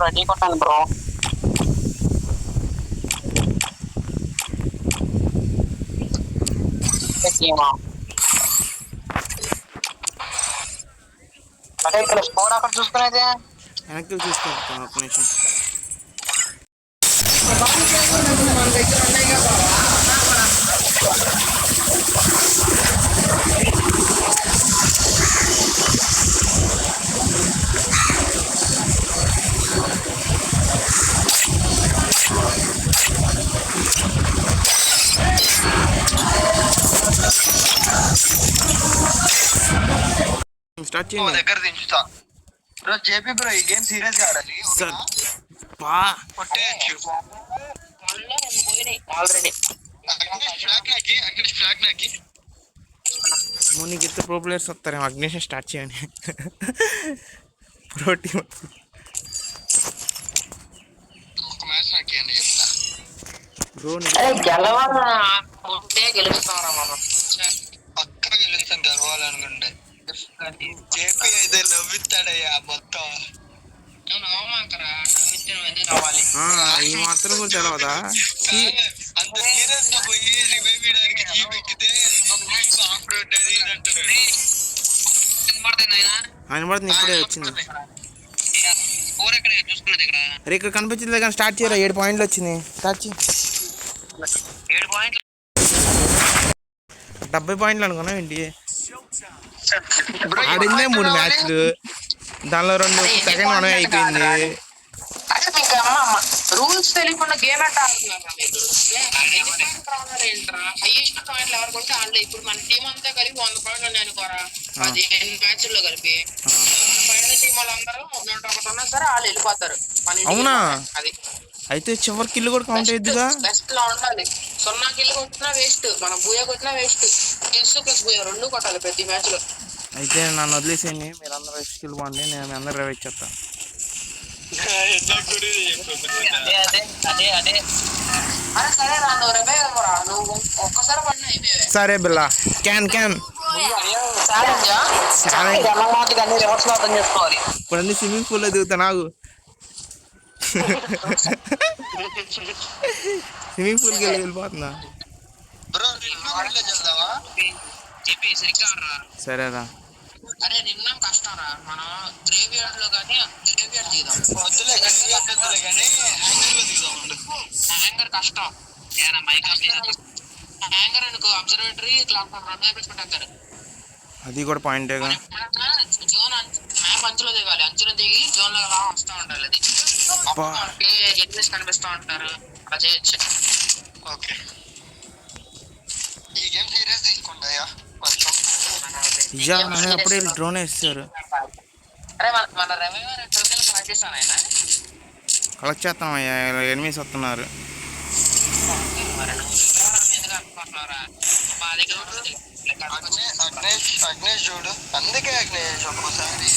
Ready కొట్టాను bro. అంటే ఇక్కడ స్కోర్ అక్కడ చూసుకునేది వెనక్కి చూసుకుంటాను ఒక నిమిషం. స్టార్ట్ చేయండి. దగ్గర దించుతా బ్రో. జేపీ బ్రో ఈ గేమ్ సీరియస్ గా ఆడాలి సార్. బా కొట్టేయచ్చు ఆల్రెడీ. నీకు ఎంత ప్రో ప్లేయర్స్ వస్తారేమో. అగ్నేషన్ స్టార్ట్ చేయండి. Pro team bro. గెలుస్తారా మనం? పక్క గెలుస్తాం గెలవాలనుకుంటే. జేపీ అయితే నవ్విస్తాడయ్యా మొత్తం. ఈ మాత్రం కూడా తెలవదా? అంత సీరియస్ గా పోయి రివైవ్ చేయడానికి జీప్ ఎక్కితే వినబడుతుంది. ఇప్పుడే వచ్చింది. అరే ఇక్కడ కనిపించలేదు కానీ స్టార్ట్ చేయరా. 7 పాయింట్లు వచ్చినాయి. స్టార్ట్ చేయి. 70 పాయింట్లు అనుకున్నా ఏంటి? ఆడిందే 3 మ్యాచ్లు, దానిలో 2 సెకండ్ మనమే అయిపోయింది. రూల్స్ తెలియకుండా గేమ్ ఎట్లా ఆడుతున్నారు? ఇప్పుడు మన టీం అంతా కలిపి 100 పాయింట్లు ఉన్నాయి అనుకోరా. 15 మ్యాచ్ల్లో కలిపి పైన టీం వాళ్ళందరూ 101 ఉన్నా సరే వాళ్ళు వెళ్ళిపోతారు. అవునా? అయితే చివరి కిల్లు కూడా కౌంట్ అయ్యిద్దిగా. బెస్ట్ లా ఉండాలి. 0 కిల్లు కొట్టినా వేస్ట్, మనం బూయా కొట్టినా వేస్ట్. కిల్స్ ప్లస్ బూయా 2 కొట్టాలి ప్రతి మ్యాచ్ లో. అయితే నన్ను వదిలేసేయండి. మీరు అందరూ స్కిల్ బాగుంది. నేను మీ అందరూ రివైవ్ చేస్తా. సరే బిల్లా. క్యాన్ ఇప్పుడు అన్ని స్విమ్మింగ్ పూల్ లో దిగుతా. నాకు స్విమ్మింగ్ పూల్కి వెళ్ళిపోతున్నా. సరేరా. అరే నిన్న కష్టం రా. మనం గ్రేవ్ యార్డ్ లో కానీ గ్రేవ్ యార్డ్ దిగుదాం. హ్యాంగర్ కష్టం. హ్యాంగర్ అనుకో అబ్జర్వేటరీ క్లాక్ 2 పెట్టుకుంటారు. అది కూడా పాయింటేగా. జోన్ మ్యాప్ అంచులో దిగాలి. అంచులో దిగి జోన్ లో అలా వస్తూ ఉండాలి. అది మనకి ఎనిమిస్ కనిపిస్తూ ఉంటారు. అలా చేయొచ్చు. ఓకే ఈ గేమ్ సీరియస్ తీసుకుంటాయా కొంచెం. అప్పుడే డ్రోన్ వేస్తారు. అరే మన రెవెన్యూ కలెక్ట్ చేస్తాను. ఆయన కలెక్ట్ చేస్తాం అయ్యా. ఎనిమిస్ వస్తున్నారు. అగ్నేష్ చూడు. అందుకే అగ్నేష్ ఒక్కోసారి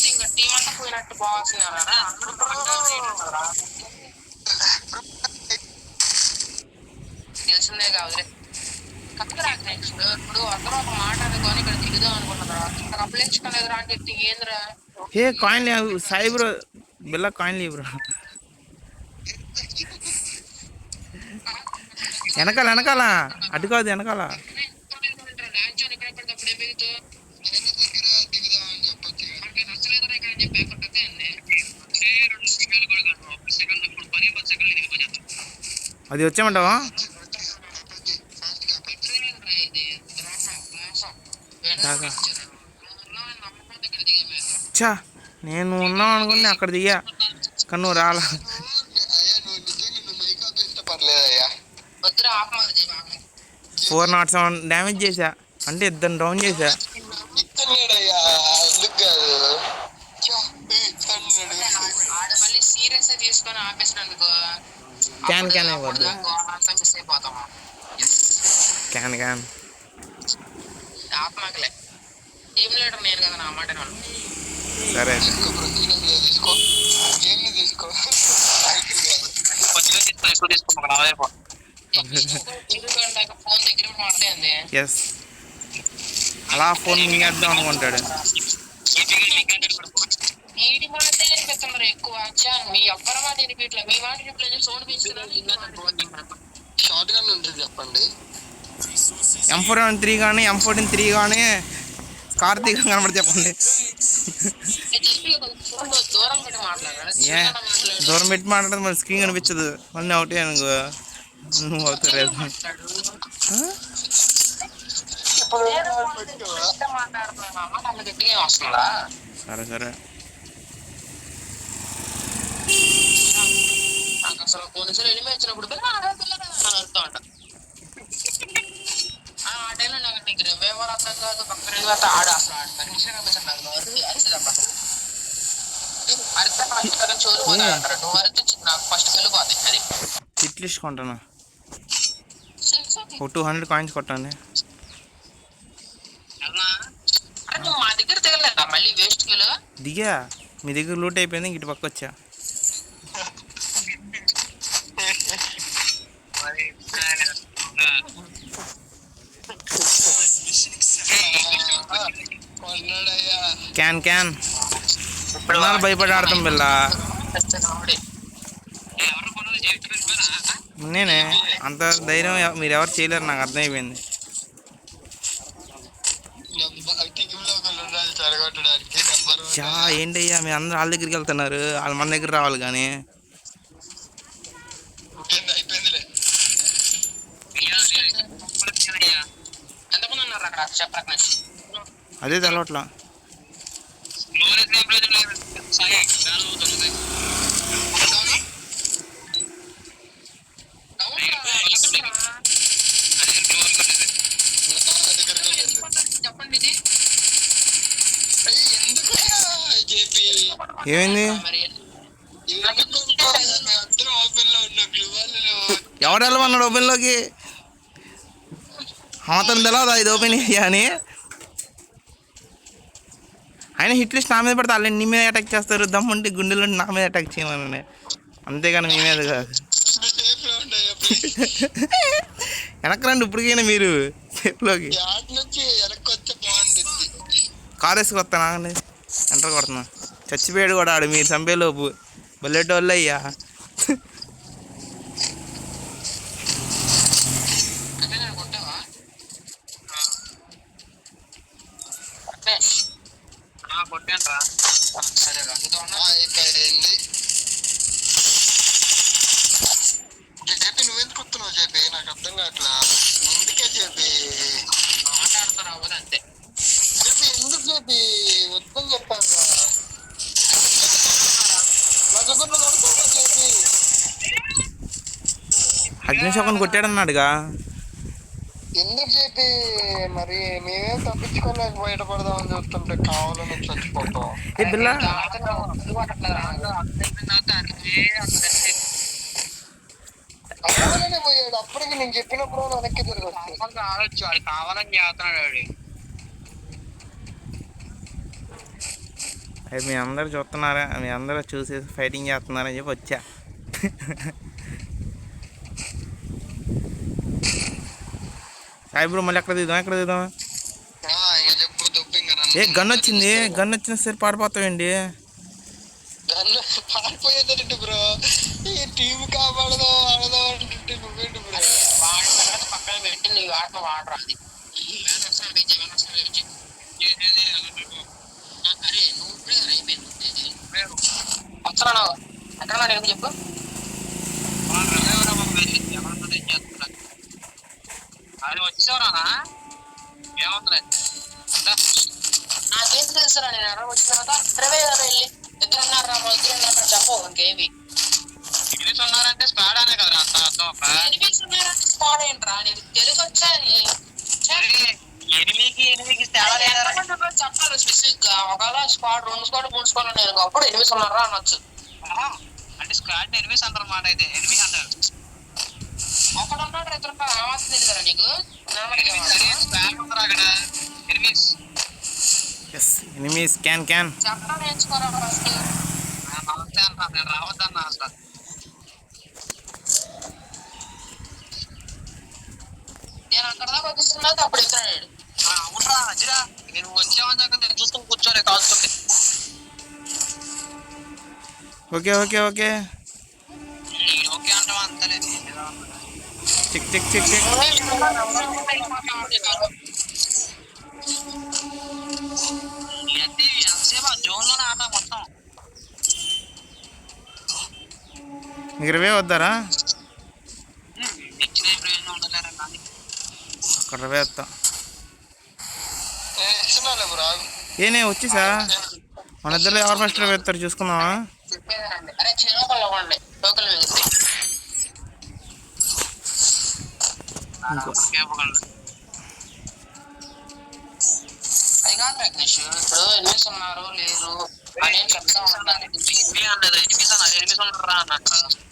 ఇంకా టీం అంతా పోయినట్టు పోవాల్సిన తెలిసిందే కాదు. ఇప్పుడు అందరూ ఒక మాట అనుకోని ఇక్కడ దిగుదాం అనుకుంటున్నారు. ఇక్కడ అప్లికేషన్ ఎదురా అంటే ఏంద్రా? ఏ కాయిన్ లేవు సాయి బ్రో. బిల్లా కాయిన్ లేవు బ్రో. వెనకాల అటు కాదు వెనకాల. అది వచ్చామంటావా? చా నేను ఉన్నాం అనుకుని అక్కడ దిగా కానీ నువ్వు రాలా. 407 డ్యామేజ్ చేసా. అంటే ఇద్దరు డౌన్ చేసా. క్యాన్ ఆత్మకలే టీమ్ లీడర్ నేను కదా, నా మాట వాళ్ళు. సరే తీసుకో బ్రో, తీసుకో గేమ్ ని తీసుకో. ఫోన్ దగ్గర మాట్లాడింది. ఎస్, అలా ఫోన్ మింగేద్దాం అనుకుంటాడు. వీడి మాటే వినిపిస్తున్నారు ఎక్కువ. మీ ఎవ్వరి మాట వినిపించట్లేదు. మీ మాట వినిపించలేదు, సౌండ్ పెంచుతున్నారు. షార్ట్ గన్ ఉంటుంది చెప్పండి. M413 కానీ M14 కానీ కార్తీక్ కనబడి చెప్పండి. దూరం పెట్టి మాట్లాడాలి. ఏ దూరం పెట్టి మాట్లాడదు, మరి స్క్రీన్ కనిపించదు. మళ్ళీ ఒకటే అనుకో నువ్వు అవుతారు. సరే సరే, అసలు కొన్నిసార్లు ఎనిమిది వచ్చినప్పుడు అడుగుతా ఉంటా. ఆ టైంలో నాకు నీకు రివైవర్ అర్థం కాదు, పక్కన ఆడు అసలు అర్థం చోరు పోతా అంటారు. నువ్వు అరితే నాకు ఫస్ట్ వెళ్ళిపోతాయి. అది హిట్ లిస్ట్ కొంటాను, ఒక 200 కాయిన్స్ కొట్టండి. అరే నువ్వు మా దగ్గర దిగలేదా మళ్ళీ వేస్ట్ కిలో? దిగా, మీ దగ్గర లూట్ అయిపోయింది, ఇటు పక్క వచ్చా. క్యాన్ భయపడి ఆడతాం పిల్ల. నేనే అంత ధైర్యం మీరు ఎవరు చేయలేరు, నాకు అర్థమైపోయింది. చా ఏంటయ్యా, మీరు అందరూ వాళ్ళ దగ్గరికి వెళ్తున్నారు, వాళ్ళు మన దగ్గర రావాలి. కానీ ఎంతమంది ఉన్నారు అక్కడ చెప్పరా? అదే తెలవట్లా. చెప్పండి ఇది ఏమైంది? ఎవరు వెళ్ళమన్నాడు ఓపెన్లోకి? అతను తెలియదా ఇది ఓపెన్ ఏరియా అని? ఆయన హిట్ లిస్ట్ నా మీద పడితే వాళ్ళు నీ మీద అటాక్ చేస్తారు. దమ్ముంటే గుండెలో నా మీద అటాక్ చేయమని, అంతేగాని మీ మీద కాదు. వెనక్కి రండి ఇప్పటికైనా మీరు సేఫ్లోకి. కార్ వేసుకొస్తాను, ఆగండి. ఎంటర్ కొడుతున్నా. చచ్చిపోయాడు కూడా ఆడు, మీరు చంపేలోపు. బుల్లెట్ అయ్యా. నువ్వెందుకు వస్తున్నావు చెప్పి, నాకు అర్థం కావట్లా. ముందుకే చెప్పి మాట్లాడుతున్నా అంతే. చెప్పి ఎందుకు చెప్పి వద్దని చెప్పాను. అగ్నిశోకం కొట్టాడన్నాడుగా. ఎందుకు చెప్పి మరి మేమేం తప్పించుకోలేక బయటపడదామని చూస్తుంటే కావాలని చచ్చిపోతాం. ఏ బిల్లా కావాలనే పోయాడు. అప్పటికి నేను చెప్పినప్పుడు వెనక్కి తిరిగి ఆలోచించాడు, కావాలని చేస్తున్నాడు. అది మీ అందరూ చూస్తున్నారా, మీ అందరూ చూసి ఫైటింగ్ చేస్తున్నారని చెప్పి వచ్చా. సాయిబ్రో మళ్ళీ ఎక్కడ దిద్దాం? ఏ గన్ వచ్చింది, గన్ వచ్చిన సరే పాడిపోతావండి. పారిపోయేదంటే బ్రో, ఈ టీం కాపాడదాం ఆడదాం అంటే నువ్వేంటి బ్రో? పక్కన పెట్టి నీ ఆట వాడరా. అది అరే నువ్వు ఇప్పుడే అయిపోయింది. వస్తున్నాను ఎక్కడ ఎందుకు చెప్పు. అది వచ్చేవరానా ఏమవుతుంది నాకేం తెలుసురా. నేను ఎక్కడ వచ్చిన తర్వాత ఇరవై వెళ్ళి ఇద్దరున్నారా చెప్పు. ఇంకేమి ఎనిమిస్ ఉన్నారంటే స్పాడ్ అనే కదా ఎనిమిస్ ఉన్నారంటే స్పాడ్ ఏంట్రా? నీకు తెలుగు వచ్చా? ఎనిమిదికి చెప్పాలి స్పెసిఫిక్ గా. ఒకవేళ స్క్వాడ్ 2 స్క్వాడ్ 3 స్క్వాడ్ ఉన్నాయి అప్పుడు ఎనిమిస్ ఉన్నారా అనొచ్చు. అంటే స్క్వాడ్ ఎనిమిస్ అంటారు మాట. అయితే ఎనిమిది అంటారు. ఒకడు ఉన్నాడు ఇద్దరు రావాల్సింది కదా నీకు. Yes enemies can can. చెప్పడం నేర్చుకోరా ఫస్ట్. నేను రావద్దన్నా అసలు. నేను అక్కడ దాకా వస్తున్నా అప్పుడు ఎత్తాడు. అవునరా అజిరా, నేను వచ్చావని దాకా నేను చూసుకుని కూర్చోలే కాల్చుకుంటే. ఓకే ఓకే ఓకే నేను ఓకే అంటావా అంతలే. Check check check check. ఎంతసేపు జోన్ లోనే ఆట మొత్తం. మీకు రివే వద్దారా? తెచ్చిన ప్రయోజనం ఉండలేరా కానీ అక్కడ రివే వస్తా. ఇస్తున్నాలే బ్రో. ఏనే వచ్చేసా? మన ఇద్దరు ఎవరు ఫస్ట్ రివే వస్తారు చూసుకుందామా? చెప్పేదానండి. అరే చిన్నపల్లి ఇవ్వండి, టోకలు వెళ్తాయి. ఇంకో అది కాదు రగ్నేష్, ఇప్పుడు ఎనిమిస్ ఉన్నారు లేరు అని చెప్తా ఉన్నాను.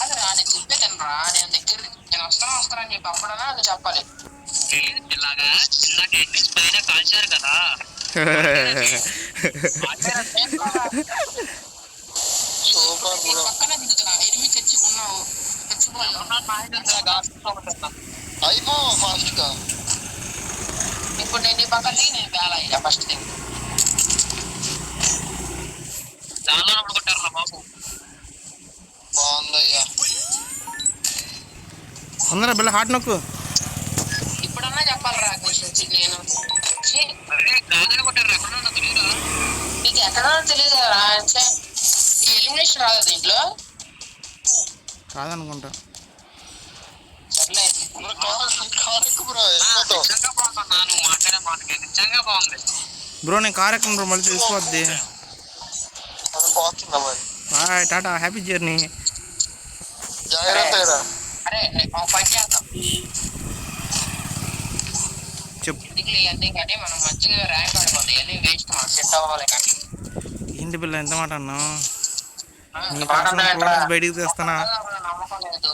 అది రా, నేను చెప్పేదాను రా. నేను దగ్గర నేను వస్తానని చెప్పి అప్పుడన్నా అది చెప్పాలి. ఇలాగా ఇందాక ఎన్నిస్ పైన కాల్చారు కదా. పక్కనే దిగుతున్నా. ఎనిమిది తెచ్చుకున్నావు, తెచ్చుకోవాలి. అయిపో ఫాస్ట్ గా. ఇప్పుడు నేను ఈ పక్కన దిగి నేను వేళ అయ్యా ఫస్ట్ దిగి. దానిలో అప్పుడు కొట్టారు బాబు. బాగుందయ్యా. అందరా బిల్ల హాట్ నొక్కు. ఇప్పుడన్నా చెప్పాలి రా గురించి. నేను కొట్టారు ఎక్కడ తెలియదా నీకు ఎక్కడో తెలియదు రా. ఈ ఎలిమినేషన్ రాదు దీంట్లో. కాదనుకుంటా. సర్లే మాట్లాడే మాటకి నిజంగా బాగుంది బ్రో. నేను కార్ ఎక్కను బ్రో, మళ్ళీ తెలిసిపోద్ది. Bye tata, happy journey. అరే పని చేద్దాం. చెప్పు. ఎందుకు ఇవన్నీ కానీ మనం మంచిగా ర్యాంక్ ఆడుకోండి. ఇవన్నీ వేస్ట్ మనం సెట్ అవ్వాలి కానీ. ఏంటి బిల్ల ఎంత మాట అన్నావు? నమ్మకం బయటికి తెస్తానా? లేదు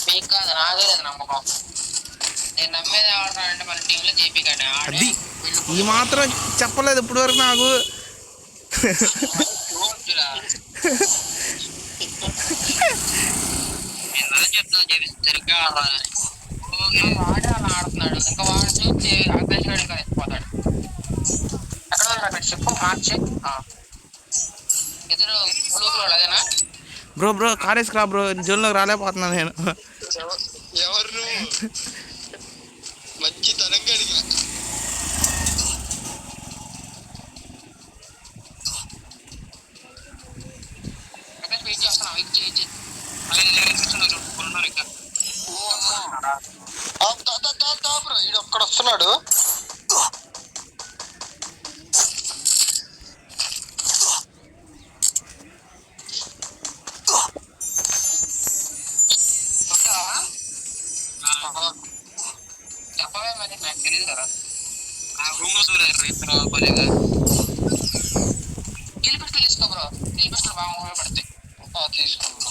మీకు కాదు, నాదే లేదు నమ్మకం. నేను నమ్మేది ఆడతానంటే మన టీంలో జేపీ కానీ అది ఈ మాత్రం చెప్పలేదు ఇప్పటి వరకు నాకు. సరిగ్గా వాడే అలా ఆడుతున్నాడు. ఇంకా వాడు చూసి అగ్రెసివ్ గా ఎత్తిపోతాడు. ఎక్కడ అక్కడ చెప్పు మార్చి ఎదురు బ్లూ అదేనా బ్రో. బ్రో కార్ వేసుకురా బ్రో, జోన్లోకి రాలేకపోతున్నా నేను. ఎవరు మంచి తరంగా అడిగా. వెయిట్ చేస్తున్నావు. ఇచ్చి ఈడు ఒక్కడ వస్తున్నాడు. చెప్పవే మరి, నాకు తెలియదు కదా. రూమ్ లో చూడారు ఇద్దరు పనిగా. గెలిపిస్తూ తీసుకో బ్రో, గెలిపిస్తూ బాగా ఉపయోగపడతాయి. తీసుకుంటా.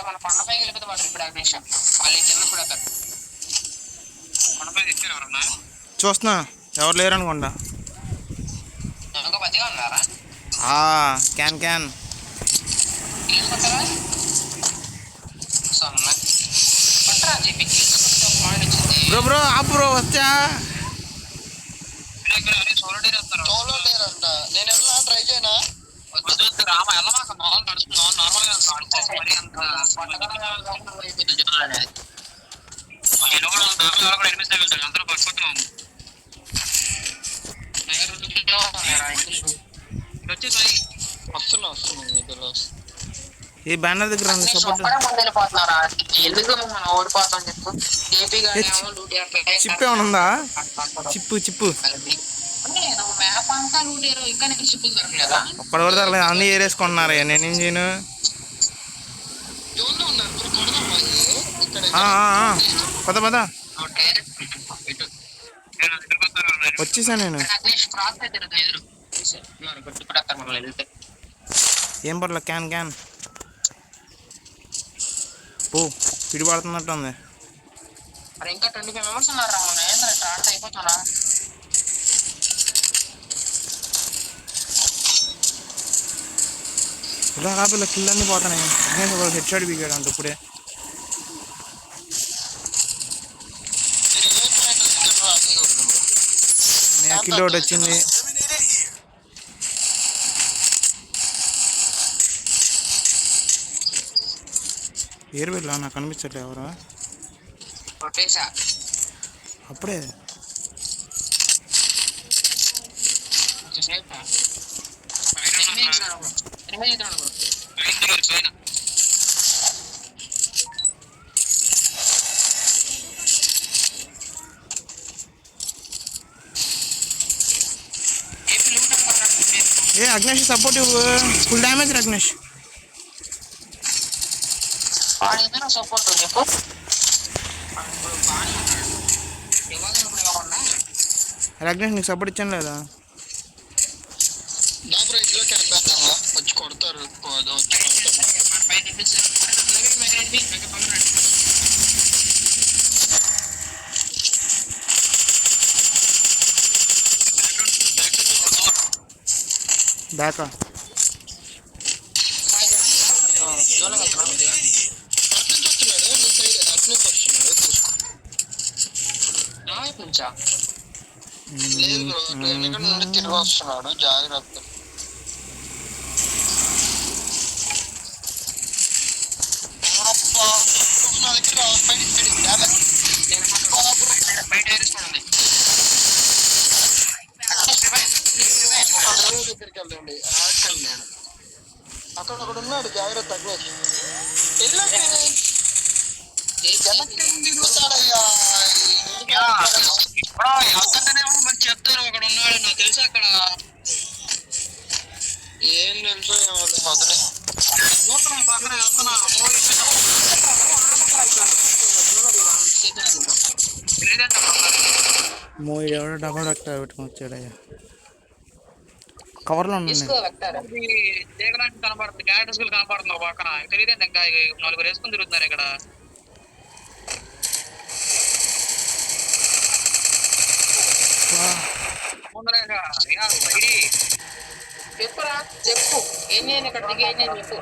మన కొండపై గెలిపితే వాడు ఇప్పుడు అగ్నిషం వాళ్ళు చిన్నప్పుడు అక్కడ కొండపై తెచ్చారు ఎవరన్నా. చూస్తున్నా ఎవరు లేరు అనుకుంటా. ఇంకా పచ్చిగా ఉన్నారా? Can can గెలిపిస్తారా? సొన్న పట్టరా చెప్పి పాయింట్ వచ్చింది. బ్రో. బ్రో ఆపు బ్రో, వచ్చా. సోలో లేరంట. నేను ఎలా ట్రై చేయనా? రామ వెళ్ళమాక మామూలు నడుస్తుంది. నార్మల్ గా నడుస్తుంది. మరి అంత అయిపోతుంది జనాలు అనేది. నేను కూడా ఎనిమిది తగ్గుతాడు. అందరూ పట్టుకుంటున్నాము. వస్తున్నా ఈ బ్యానర్ దగ్గర ఉంది సపోర్ట్. వెళ్ళిపోతున్నారా? ఎందుకు మనం ఓడిపోతాం చెప్పు. ఏపీ చిప్ ఏమైనా ఉందా? చిప్పు చిప్పు మ్యాప్ అంతా లూటారు, ఇంకా నీకు చిప్పులు దొరకలేదా? ఒక్కడ కూడా దొరకలేదు, అన్నీ ఏరేసుకుంటున్నారా. నేనేం చేయను. పద పద వచ్చేసా నేను. ఏం పర్లే, క్యాన్ క్యాన్ ఓ పిడి పడుతున్నట్టు ఉంది. అరే ఇంకా 25 మెంబర్స్ ఉన్నారు రా. మన ఏంద్ర ఇట్లా ఆడితే అయిపోతున్నా. ఇలా కాపిల్ల కిల్లన్నీ పోతున్నాయి. హెడ్ షాట్ పీకాడు అంట ఇప్పుడే. కిల్ ఒకటి వచ్చింది. పేరు వెళ్ళా నాకు కనిపించట్లే ఎవరా అప్పుడే. ఏ Agnesh support full damage Agnesh. Support చెప్పు. అగ్నేష్ నీకు సపోర్ట్ ఇచ్చాను లేదా? వచ్చి కొడతారు. దాకా నుండి తిరిగి వస్తున్నాడు. జాగ్రత్త. నా దగ్గరికి వెళ్ళండి. అక్కడ ఉన్నాడు. జాగ్రత్త. మరి చెప్తారు అక్కడ ఉన్నాడు. నాకు తెలుసు అక్కడ ఏం తెలుసు ఏమో వదిలే. మూడు ఎవడో డబల్ వెక్టర్ పెట్టుకుని వచ్చాడయ్యా. కవర్లో ఉన్నాయి. కనపడుతుంది. క్యారెక్టర్ స్కూల్ కనపడుతుంది పక్కన. తెలియదండి ఇంకా 4 వేసుకుని తిరుగుతున్నారు ఇక్కడ. చెప్పురా చెప్పు. చెప్పు.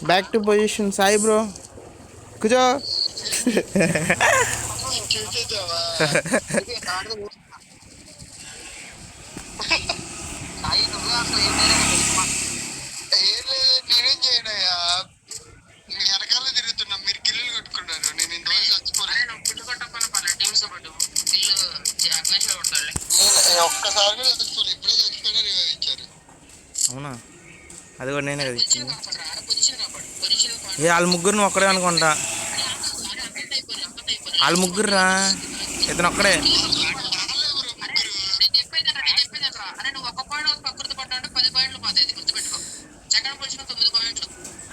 Back to position Sai bro. కూర్చో. నేనేం చేయనయ్యా. వెనకాల తిరుగుతున్నా. మీరు కిల్లులు కట్టుకున్నారు. నేను ఇంతవరకు చచ్చిపోలేదు. ఒక్కసారి కూడా చచ్చిపోలేదు. ఇప్పుడే చచ్చిపోయినా రివైవ్ ఇచ్చారు. అవునా? అది కూడా నేనే కదా ఇచ్చింది. ఏ వాళ్ళ ముగ్గురిని ఒక్కడే అనుకుంటా. వాళ్ళ ముగ్గురు రా. ఇతను ఒక్కడే.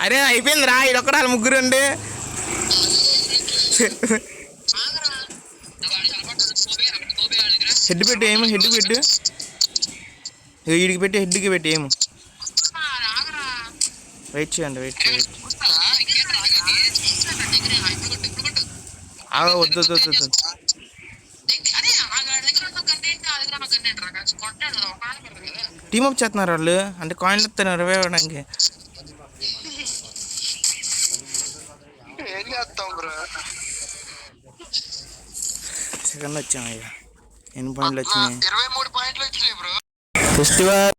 అరే అయిపోయింది రా. ఇదొక్కడే వాళ్ళ ముగ్గురు అండి. హెడ్ పెట్టు. ఏమో హెడ్ పెట్టు. వీడికి పెట్టి హెడ్కి పెట్టి ఏమో. వెయిట్ చేయండి. వద్దు. టీమప్ చేస్తున్నారు వాళ్ళు. అంటే కాయిన్లు ఇస్తున్నారు రివైవ్ అవ్వడానికి. సెకండ్ వచ్చాము. అయ్యా ఎన్ని పాయింట్లు వచ్చినాయి? 23 పాయింట్లు వచ్చినాయి బ్రో. ఫెస్టివల్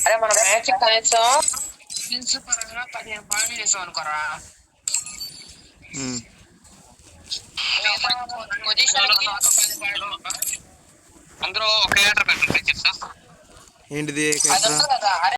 అరే మన మ్యాచ్ కనీసం స్కిల్స్ పరంగా 15 పాయింట్లు చేసాం అనుకోరా. అందరూ ఒక క్యారెక్టర్ పెట్టండి. ఏంటిది?